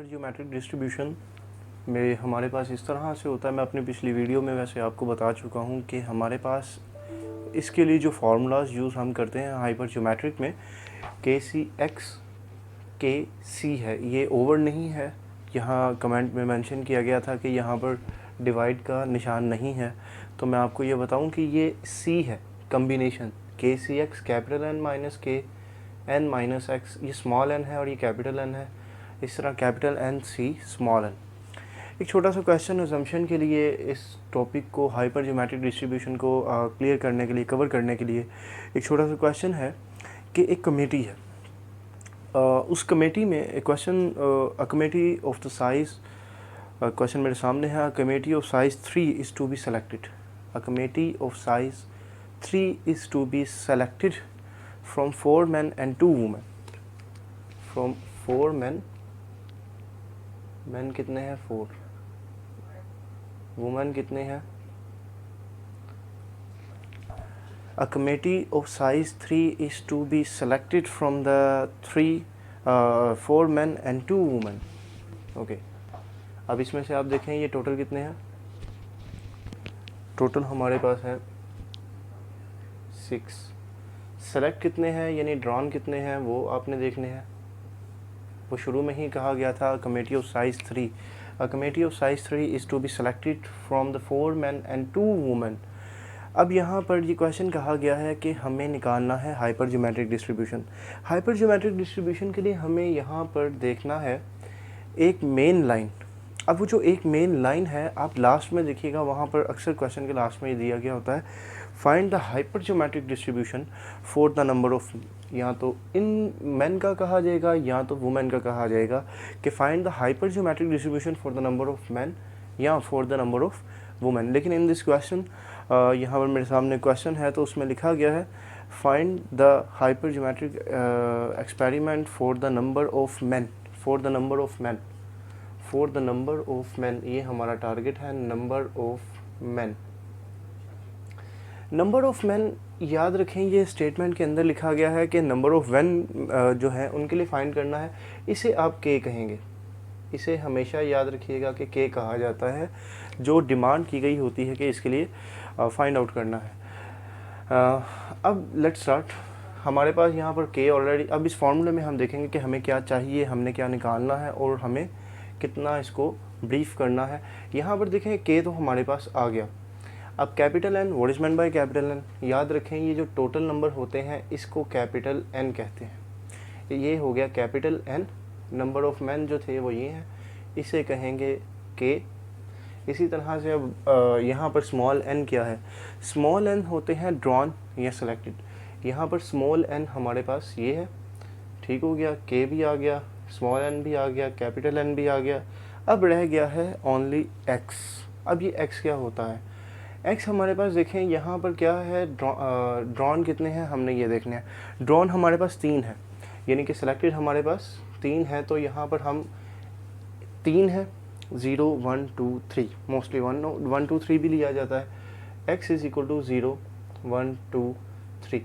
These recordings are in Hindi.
ज्योमेट्रिक डिस्ट्रीब्यूशन में हमारे पास इस तरह से होता है। मैं अपनी पिछली वीडियो में वैसे आपको बता चुका हूँ कि हमारे पास इसके लिए जो फार्मूलाज यूज़ हम करते हैं हाइपर ज्योमेट्रिक में, के सी एक्स के सी है, ये ओवर नहीं है। यहाँ कमेंट में मेंशन किया गया था कि यहाँ पर डिवाइड का निशान नहीं है, तो मैं आपको ये बताऊँ कि ये सी है, कम्बिनेशन के C x capital N minus K n minus x, ये स्मॉल एन है और ये कैपिटल एन है। इस तरह capital N C small n. एक छोटा सा क्वेश्चन अजम्पशन के लिए इस टॉपिक को, हाइपर ज्योमेट्रिक डिस्ट्रीब्यूशन को क्लियर करने के लिए, कवर करने के लिए एक छोटा सा क्वेश्चन है कि एक कमेटी है। उस कमेटी में एक question, a committee of the size, question मेरे सामने है, a committee of size 3 is to be selected. A committee of size 3 is to be selected from 4 men and 2 women। From 4 men, men कितने हैं 4, वुमेन कितने हैं। A committee of size 3 is to be selected from the 4 men and 2 women। Okay, अब इसमें से आप देखें ये टोटल कितने हैं। टोटल हमारे पास है 6। सेलेक्ट कितने हैं यानी ड्रॉन कितने हैं वो आपने देखने हैं। वो शुरू में ही कहा गया था committee of size 3, a committee of size 3 is to be selected from the 4 men and 2 women। अब यहाँ पर ये क्वेश्चन कहा गया है कि हमें निकालना है hyper geometric distribution. Hyper geometric distribution के लिए हमें यहाँ पर देखना है एक मेन लाइन। अब वो जो एक मेन लाइन है, आप लास्ट में देखिएगा, वहाँ पर अक्सर क्वेश्चन के लास्ट में ये दिया गया होता है, find the hyper geometric distribution for the number of, या तो इन मैन का कहा जाएगा या तो वुमेन का कहा जाएगा कि find the hyper geometric distribution for the number of man या for the number of women. लेकिन इन दिस क्वेश्चन, यहाँ पर मेरे सामने क्वेश्चन है तो उसमें लिखा गया है find the hyper geometric experiment for the number of man, for the number of man, for the number of man. ये हमारा टारगेट है, number of man. Number of man याद रखें, ये स्टेटमेंट के अंदर लिखा गया है कि नंबर ऑफ मैन जो है उनके लिए फाइंड करना है। इसे आप के कहेंगे, इसे हमेशा याद रखिएगा कि के कहा जाता है जो डिमांड की गई होती है कि इसके लिए फाइंड आउट करना है। अब लेट्स स्टार्ट। हमारे पास यहाँ पर के ऑलरेडी, अब इस फॉर्मूले में हम देखेंगे कि हमें क्या चाहिए, हमने क्या निकालना है और हमें कितना इसको ब्रीफ करना है। यहाँ पर देखें के तो हमारे पास आ गया। अब capital N, what is meant by capital N, याद रखें ये जो टोटल नंबर होते हैं इसको कैपिटल एन कहते हैं। ये हो गया capital N. Number of men जो थे वो ये हैं, इसे कहेंगे के। इसी तरह से अब यहाँ पर स्मॉल एन क्या है, स्मॉल एन होते हैं ड्रॉन या सेलेक्टेड। यहाँ पर स्मॉल एन हमारे पास ये है, ठीक हो गया, के भी आ गया, स्मॉल एन भी आ गया, कैपिटल एन भी आ गया। अब रह गया है ओनली एक्स। अब ये एक्स क्या होता है, एक्स हमारे पास देखें यहाँ पर क्या है, ड्रॉन कितने हैं हमने ये देखने हैं। ड्रॉन हमारे पास 3 है, यानी कि सेलेक्टेड हमारे पास 3 है, तो यहाँ पर हम 3 है, 0 1 2 3, मोस्टली 1 2 3 भी लिया जाता है। x is equal to 0 1 2 3।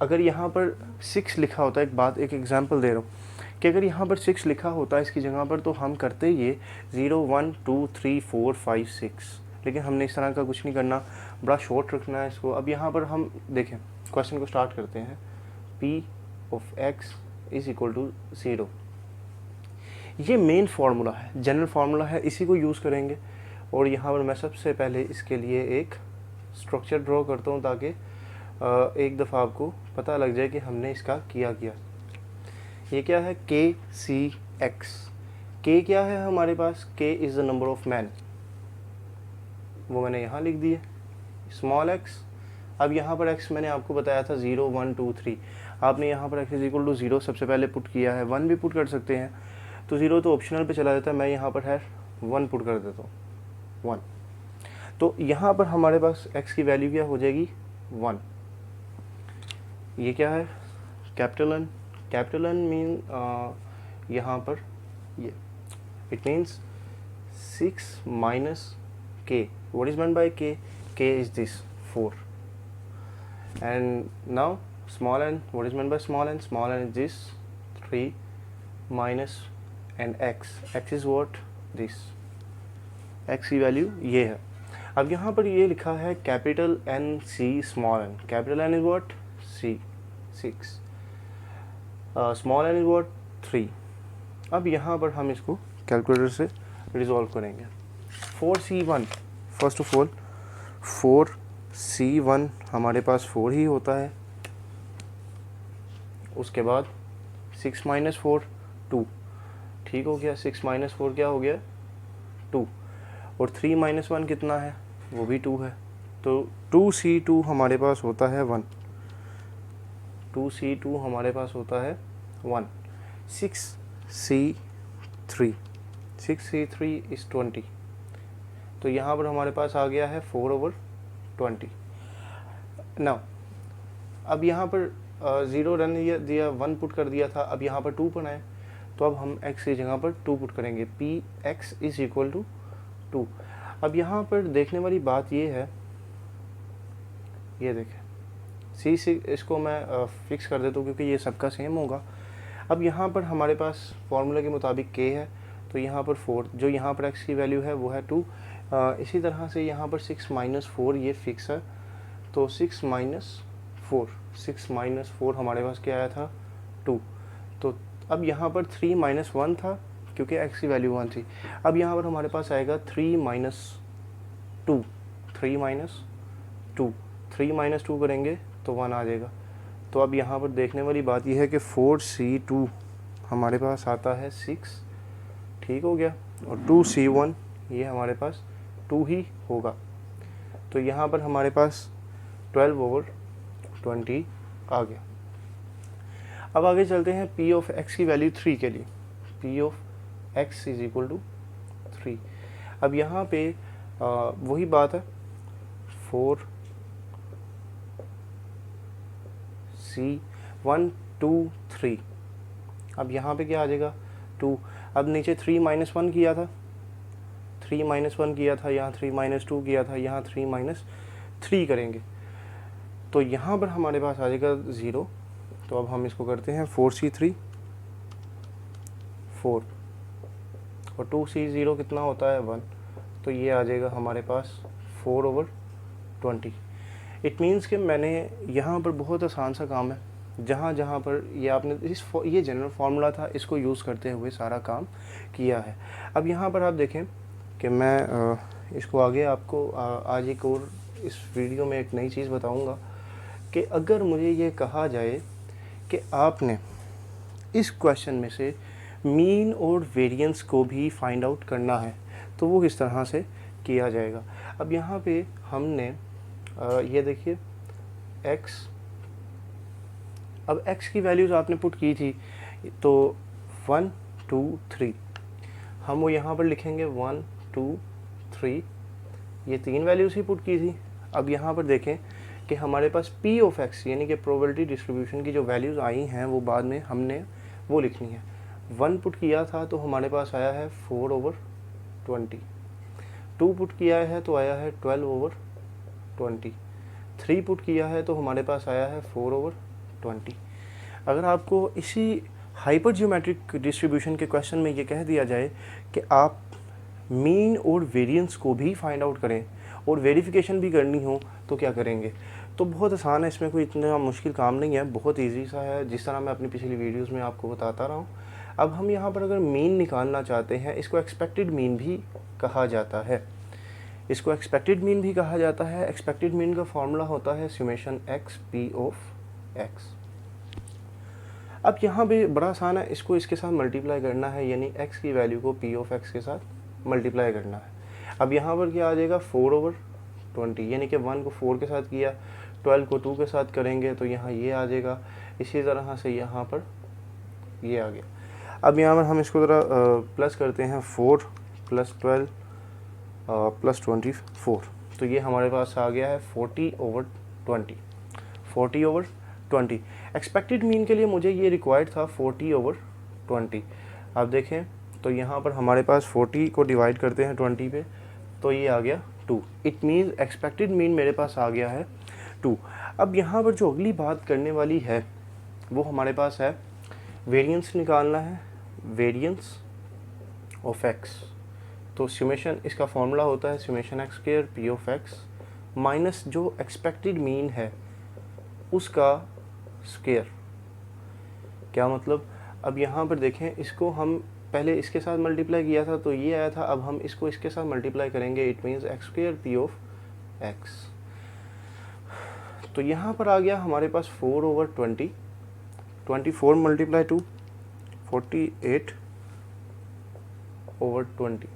अगर यहाँ पर 6 लिखा होता है, एक बात, एक एग्जांपल दे रहा हूँ कि अगर यहाँ पर 6 लिखा होता है इसकी जगह पर, तो हम करते ये 0 1 2 3 4 5 6, लेकिन हमने इस तरह का कुछ नहीं करना, बड़ा शॉर्ट रखना है इसको। अब यहाँ पर हम देखें, क्वेश्चन को स्टार्ट करते हैं। p of x is equal to 0, ये मेन फार्मूला है, जनरल फार्मूला है, इसी को यूज़ करेंगे। और यहाँ पर मैं सबसे पहले इसके लिए एक स्ट्रक्चर ड्रॉ करता हूँ ताकि एक दफ़ा आपको पता लग जाए कि हमने इसका किया। ये क्या है, के सी एक्स। के क्या है हमारे पास, के is the number of man, वो मैंने यहाँ लिख दिए, स्मॉल एक्स। अब यहाँ पर एक्स मैंने आपको बताया था 0 1 2 3, आपने यहाँ पर एक्स इज इक्वल टू 0 सबसे पहले पुट किया है, 1 भी पुट कर सकते हैं, तो 0 तो ऑप्शनल पे चला जाता है, मैं यहाँ पर है 1 पुट कर देता हूँ 1। तो यहाँ पर हमारे पास x की वैल्यू क्या हो जाएगी, 1। ये क्या है, capital N. Capital N mean यहाँ पर ये, it means 6 minus K. What is meant by K, K is this 4। And now small n, what is meant by small n, small n is this 3 minus and x is what this, x की वैल्यू ये है। अब यहाँ पर ये लिखा है capital N C small n, capital N is what C 6, small n is what 3। अब यहाँ पर हम इसको कैलकुलेटर से रिजॉल्व करेंगे। 4C1 first of all 4C1 हमारे पास 4 ही होता है, उसके बाद 6 माइनस 4 2, ठीक हो गया। 6 माइनस 4 क्या हो गया 2, और 3 माइनस 1 कितना है वो भी 2 है, तो 2C2 हमारे पास होता है 1, 2C2 हमारे पास होता है 1। 6C3 इज़ 20, तो यहाँ पर हमारे पास आ गया है 4/20। नाउ अब यहाँ पर 0 रन दिया 1 पुट कर दिया था, अब यहाँ पर 2 पर आए, तो अब हम x की जगह पर 2 पुट करेंगे, px इज़ इक्वल टू 2। अब यहाँ पर देखने वाली बात ये है, ये देखें C इसको मैं फिक्स कर देता हूँ क्योंकि ये सबका सेम होगा। अब यहाँ पर हमारे पास फॉर्मूला के मुताबिक k है, तो यहाँ पर 4, जो यहाँ पर x की वैल्यू है वो है 2। इसी तरह से यहाँ पर 6 माइनस 4 ये फिक्स है, तो 6 माइनस 4 हमारे पास क्या आया था 2। तो अब यहाँ पर 3 माइनस 1 था क्योंकि x की वैल्यू 1 थी। अब यहाँ पर हमारे पास आएगा 3 माइनस 2 3 माइनस 2 करेंगे तो 1 आ जाएगा। तो अब यहाँ पर देखने वाली बात यह है कि 4C2 हमारे पास आता है 6, ठीक हो गया, और 2C1 ये हमारे पास 2 ही होगा। तो यहाँ पर हमारे पास 12/20 आ गया। अब आगे चलते हैं p ऑफ x की वैल्यू 3 के लिए, p of x is equal to 3। अब यहाँ पे वही बात है 4C1 2 3, अब यहाँ पे क्या आ जाएगा 2। अब नीचे 3 माइनस 1 किया था, 3 माइनस 1 किया था, यहाँ 3 माइनस 2 किया था, यहाँ 3 माइनस 3 करेंगे, तो यहाँ पर हमारे पास आ जाएगा 0। तो अब हम इसको करते हैं 4C3 4, और 2C0 कितना होता है 1, तो ये आ जाएगा हमारे पास 4/20। इट मीन्स कि मैंने यहाँ पर बहुत आसान सा काम है, जहाँ जहाँ पर ये आपने ये जनरल फार्मूला था, इसको यूज़ करते हुए सारा काम किया है। अब यहाँ पर आप देखें कि मैं इसको आगे आपको आज एक और इस वीडियो में एक नई चीज़ बताऊँगा कि अगर मुझे ये कहा जाए कि आपने इस क्वेश्चन में से मीन और वेरिएंस को भी फाइंड आउट करना है तो वो किस तरह से किया जाएगा। अब यहाँ पे हमने ये देखिए x, अब x की वैल्यूज़ आपने पुट की थी, तो 1 2 3 हम वो यहाँ पर लिखेंगे 1 2 3, ये 3 वैल्यूज़ ही पुट की थी। अब यहाँ पर देखें कि हमारे पास p ऑफ x यानी कि प्रोबेबिलिटी डिस्ट्रीब्यूशन की जो वैल्यूज़ आई हैं वो बाद में हमने वो लिखनी है। 1 पुट किया था तो हमारे पास आया है 4/20, 2 पुट किया है तो आया है 12/20, 3 पुट किया है तो हमारे पास आया है 4/20। अगर आपको इसी हाइपर जियोमेट्रिक डिस्ट्रीब्यूशन के क्वेश्चन में ये कह दिया जाए कि आप मीन और वेरिएंस को भी फाइंड आउट करें और वेरिफिकेशन भी करनी हो तो क्या करेंगे, तो बहुत आसान है, इसमें कोई इतना मुश्किल काम नहीं है, बहुत इजी सा है, जिस तरह मैं अपनी पिछली वीडियोस में आपको बताता रहा हूँ। अब हम यहाँ पर अगर मीन निकालना चाहते हैं, इसको एक्सपेक्टेड मीन भी कहा जाता है, इसको एक्सपेक्टेड मीन भी कहा जाता है। एक्सपेक्टेड मीन का फॉर्मूला होता है summation x p of x। अब यहाँ पे बड़ा आसान है, इसको इसके साथ मल्टीप्लाई करना है, यानी x की वैल्यू को p ऑफ x के साथ मल्टीप्लाई करना है। अब यहाँ पर क्या आ जाएगा 4/20, यानी कि 1 को 4 के साथ किया, 12 को 2 के साथ करेंगे तो यहाँ ये आ जाएगा। इसी तरह से यहाँ पर ये आ गया। अब यहाँ पर हम इसको ज़रा प्लस करते हैं, 4 + 12 + 24, तो ये हमारे पास आ गया है 40/20, 40/20। एक्सपेक्टेड मीन के लिए मुझे ये रिक्वायर्ड था 40/20। अब देखें तो यहाँ पर हमारे पास 40 को डिवाइड करते हैं 20 पे, तो ये आ गया 2। इट मीन्स एक्सपेक्टेड मीन मेरे पास आ गया है 2। अब यहाँ पर जो अगली बात करने वाली है वो हमारे पास है वेरिएंस निकालना है, वेरिएंस ऑफ एक्स। तो सुमेशन, इसका फॉर्मूला होता है summation x square P of x minus जो एक्सपेक्टेड मीन है उसका स्क्वायर। क्या मतलब, अब यहाँ पर देखें, इसको हम पहले इसके साथ मल्टीप्लाई किया था तो ये आया था, अब हम इसको इसके साथ मल्टीप्लाई करेंगे, it means x square P of x. तो यहाँ पर आ गया हमारे पास 4/20, 24 मल्टीप्लाई 2 48/20।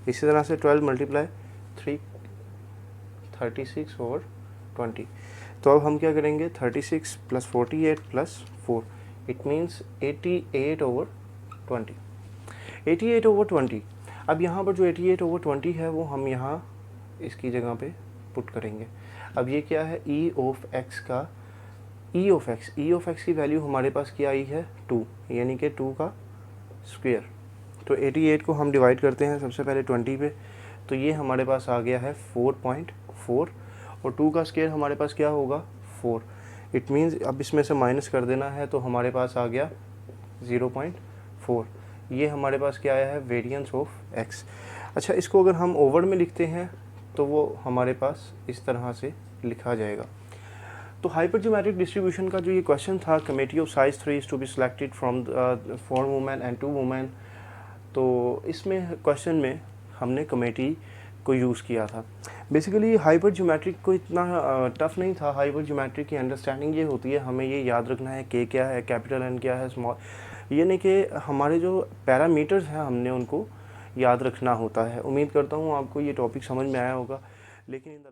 इसी तरह से 12 मल्टीप्लाई 3 36/20। तो अब हम क्या करेंगे, 36 + 48 + 4, इट मीन्स 88/20। 88/20। अब यहाँ पर जो 88/20 है वो हम यहाँ इसकी जगह पे पुट करेंगे। अब ये क्या है, ई ऑफ एक्स का ई ऑफ एक्स की वैल्यू हमारे पास क्या आई है 2, यानी कि 2 का स्क्वायर। तो 88 को हम डिवाइड करते हैं सबसे पहले 20 पे, तो ये हमारे पास आ गया है 4.4 और 2 का स्क्वायर हमारे पास क्या होगा 4। इट मीन्स अब इसमें से माइनस कर देना है तो हमारे पास आ गया 0.4। ये हमारे पास क्या आया है, वेरिएंस ऑफ एक्स। अच्छा, इसको अगर हम ओवर में लिखते हैं तो वो हमारे पास इस तरह से लिखा जाएगा। तो हाइपरज्योमेट्रिक डिस्ट्रीब्यूशन का जो ये क्वेश्चन था, committee of size 3 is to be selected from 4 women and 2 women, तो इसमें क्वेश्चन में हमने कमेटी को यूज़ किया था। बेसिकली हाइपरज्योमेट्रिक को इतना टफ नहीं था। हाइपरज्योमेट्रिक की अंडरस्टैंडिंग ये होती है, हमें ये याद रखना है के क्या है, कैपिटल एन क्या है, स्मॉल, ये नहीं कि हमारे जो पैरामीटर्स हैं हमने उनको याद रखना होता है। उम्मीद करता हूँ आपको ये टॉपिक समझ में आया होगा। लेकिन इन द